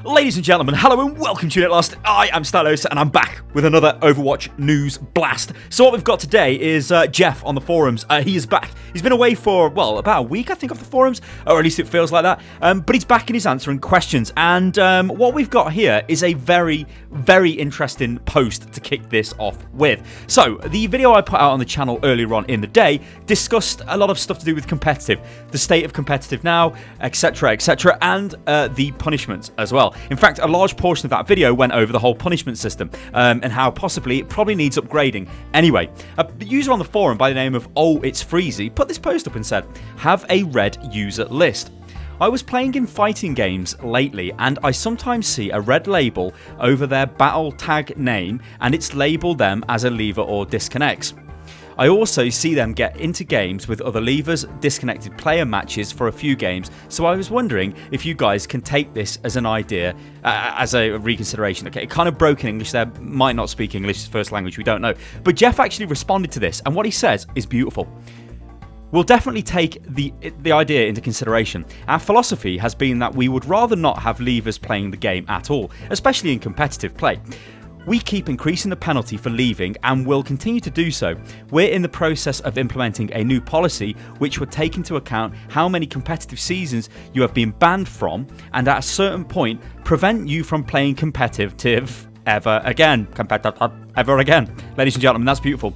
Ladies and gentlemen, hello and welcome to It Last. I am Stylosa and I'm back with another Overwatch news blast. So what we've got today is Jeff on the forums. He is back. He's been away for, well, about a week, I think, off the forums, or at least it feels like that. But he's back and he's answering questions. And what we've got here is a very, very interesting post to kick this off with. So the video I put out on the channel earlier on in the day discussed a lot of stuff to do with competitive, the state of competitive now, etc., etc., and the punishments as well. In fact, a large portion of that video went over the whole punishment system and how possibly it probably needs upgrading. Anyway, a user on the forum by the name of Oh It's Freezy put this post up and said, have a red user list. I was playing in fighting games lately and I sometimes see a red label over their battle tag name and it's labelled them as a leaver or disconnects. I also see them get into games with other levers, disconnected player matches for a few games, so I was wondering if you guys can take this as an idea, as a reconsideration. Okay, it kind of broke in English there, might not speak English, his first language, we don't know. But Jeff actually responded to this, and what he says is beautiful. We'll definitely take the idea into consideration. Our philosophy has been that we would rather not have levers playing the game at all, especially in competitive play. We keep increasing the penalty for leaving and will continue to do so. We're in the process of implementing a new policy which would take into account how many competitive seasons you have been banned from and at a certain point prevent you from playing competitive ever again. Ladies and gentlemen, that's beautiful.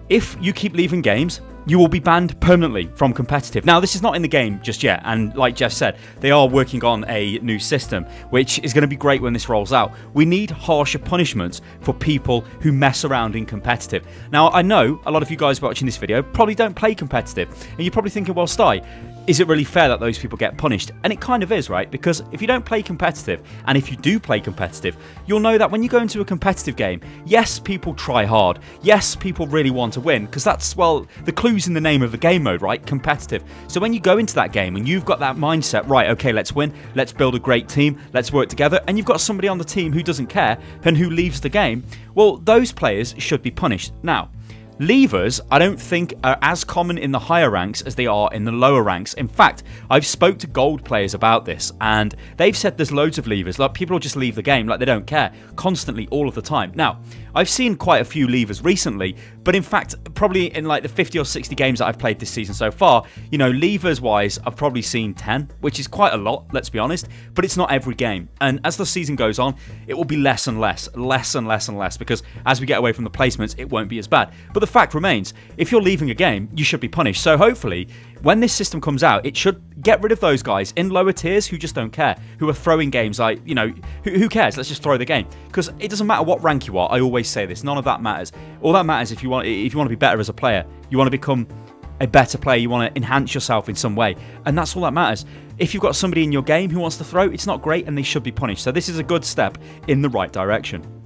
If you keep leaving games, you will be banned permanently from competitive. Now, this is not in the game just yet, and like Jeff said, they are working on a new system, which is going to be great when this rolls out. We need harsher punishments for people who mess around in competitive. Now, I know a lot of you guys watching this video probably don't play competitive, and you're probably thinking, well, Sty, is it really fair that those people get punished? And it kind of is, right? Because if you don't play competitive, and if you do play competitive, you'll know that when you go into a competitive game, yes, people try hard. Yes, people really want to win, because that's, well, the clue's in the name of the game mode, right? Competitive. So when you go into that game and you've got that mindset, right, okay, let's win, let's build a great team, let's work together, and you've got somebody on the team who doesn't care and who leaves the game, well, those players should be punished. Now, levers, I don't think are as common in the higher ranks as they are in the lower ranks. In fact, I've spoke to gold players about this and they've said there's loads of levers. Like, people will just leave the game like they don't care, constantly, all of the time. Now, I've seen quite a few levers recently, but in fact, probably in like the 50 or 60 games that I've played this season so far, you know, levers wise, I've probably seen 10, which is quite a lot, let's be honest, but it's not every game. And as the season goes on, it will be less and less, because as we get away from the placements, it won't be as bad. But the fact remains, if you're leaving a game, you should be punished. So hopefully, when this system comes out, it should get rid of those guys in lower tiers who just don't care, who are throwing games like, you know, who cares? Let's just throw the game. Because it doesn't matter what rank you are, I always say this, none of that matters. All that matters if you want to be better as a player, you want to become a better player, you want to enhance yourself in some way, and that's all that matters. If you've got somebody in your game who wants to throw, it's not great and they should be punished. So this is a good step in the right direction.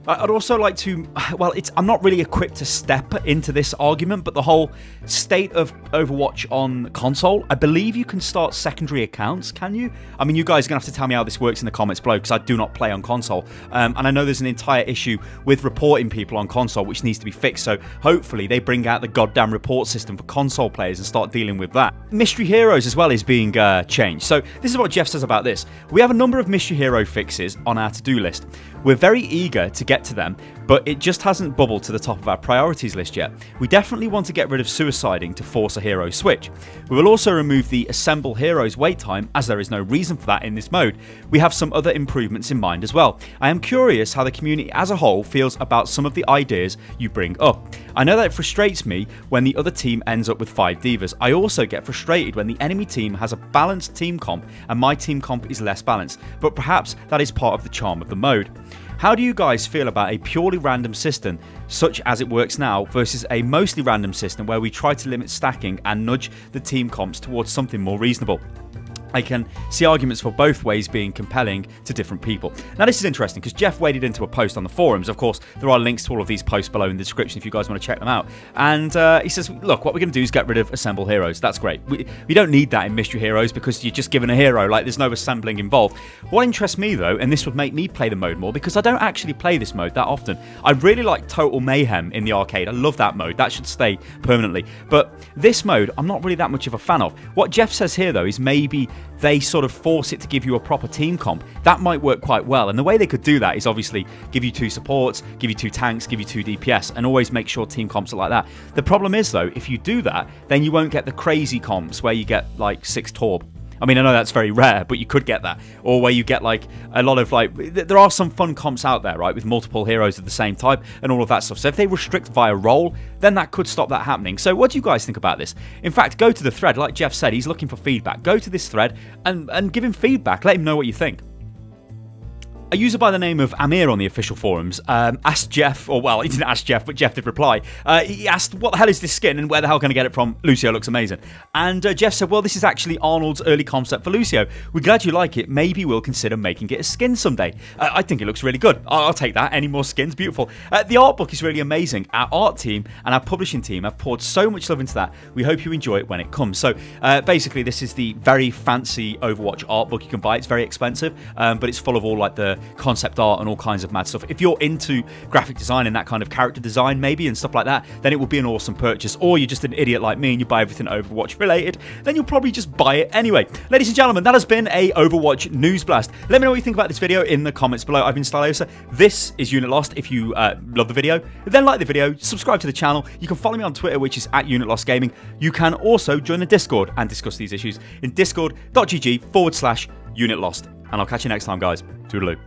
I'd also like to, well, I'm not really equipped to step into this argument, but the whole state of Overwatch on console, I believe you can start secondary accounts, can you? I mean, you guys are going to have to tell me how this works in the comments below, because I do not play on console. And I know there's an entire issue with reporting people on console, which needs to be fixed, so hopefully they bring out the goddamn report system for console players and start dealing with that. Mystery Heroes as well is being changed. So this is what Jeff says about this. We have a number of Mystery Hero fixes on our to-do list. We're very eager to get to them, but it just hasn't bubbled to the top of our priorities list yet. We definitely want to get rid of suiciding to force a hero switch. We will also remove the assemble heroes wait time, as there is no reason for that in this mode. We have some other improvements in mind as well. I am curious how the community as a whole feels about some of the ideas you bring up. I know that it frustrates me when the other team ends up with 5 divas. I also get frustrated when the enemy team has a balanced team comp and my team comp is less balanced, but perhaps that is part of the charm of the mode. How do you guys feel about a purely random system such as it works now versus a mostly random system where we try to limit stacking and nudge the team comps towards something more reasonable? I can see arguments for both ways being compelling to different people. Now, this is interesting because Jeff waded into a post on the forums. Of course, there are links to all of these posts below in the description if you guys want to check them out. And he says, look, what we're going to do is get rid of assemble heroes. That's great. We don't need that in Mystery Heroes because you're just given a hero. Like, there's no assembling involved. What interests me, though, and this would make me play the mode more because I don't actually play this mode that often. I really like Total Mayhem in the arcade. I love that mode. That should stay permanently. But this mode, I'm not really that much of a fan of. What Jeff says here, though, is maybe they sort of force it to give you a proper team comp. That might work quite well. And the way they could do that is obviously give you 2 supports, give you 2 tanks, give you 2 DPS, and always make sure team comps are like that. The problem is, though, if you do that, then you won't get the crazy comps where you get like 6 Torb. I mean, I know that's very rare, but you could get that. Or where you get like a lot of like, there are some fun comps out there, right, with multiple heroes of the same type and all of that stuff. So if they restrict via role, then that could stop that happening. So what do you guys think about this? In fact, go to the thread, like Jeff said, he's looking for feedback. Go to this thread and give him feedback. Let him know what you think. A user by the name of Amir on the official forums asked Jeff, or well, he didn't ask Jeff, but Jeff did reply. He asked, what the hell is this skin and where the hell can I get it from? Lucio looks amazing. And Jeff said, well, this is actually Arnold's early concept for Lucio. We're glad you like it. Maybe we'll consider making it a skin someday. I think it looks really good. I'll take that. Any more skins? Beautiful. The art book is really amazing. Our art team and our publishing team have poured so much love into that. We hope you enjoy it when it comes. So basically, this is the very fancy Overwatch art book you can buy. It's very expensive, but it's full of all like the concept art and all kinds of mad stuff. If you're into graphic design and that kind of character design maybe and stuff like that, then it will be an awesome purchase. Or you're just an idiot like me and you buy everything Overwatch related, then you'll probably just buy it anyway. Ladies and gentlemen, that has been a Overwatch News Blast. Let me know what you think about this video in the comments below. I've been Stylosa. This is Unit Lost. If you love the video, then like the video, subscribe to the channel. You can follow me on Twitter, which is @UnitLostGaming. You can also join the Discord and discuss these issues in discord.gg/UnitLost. And I'll catch you next time, guys. Toodaloo.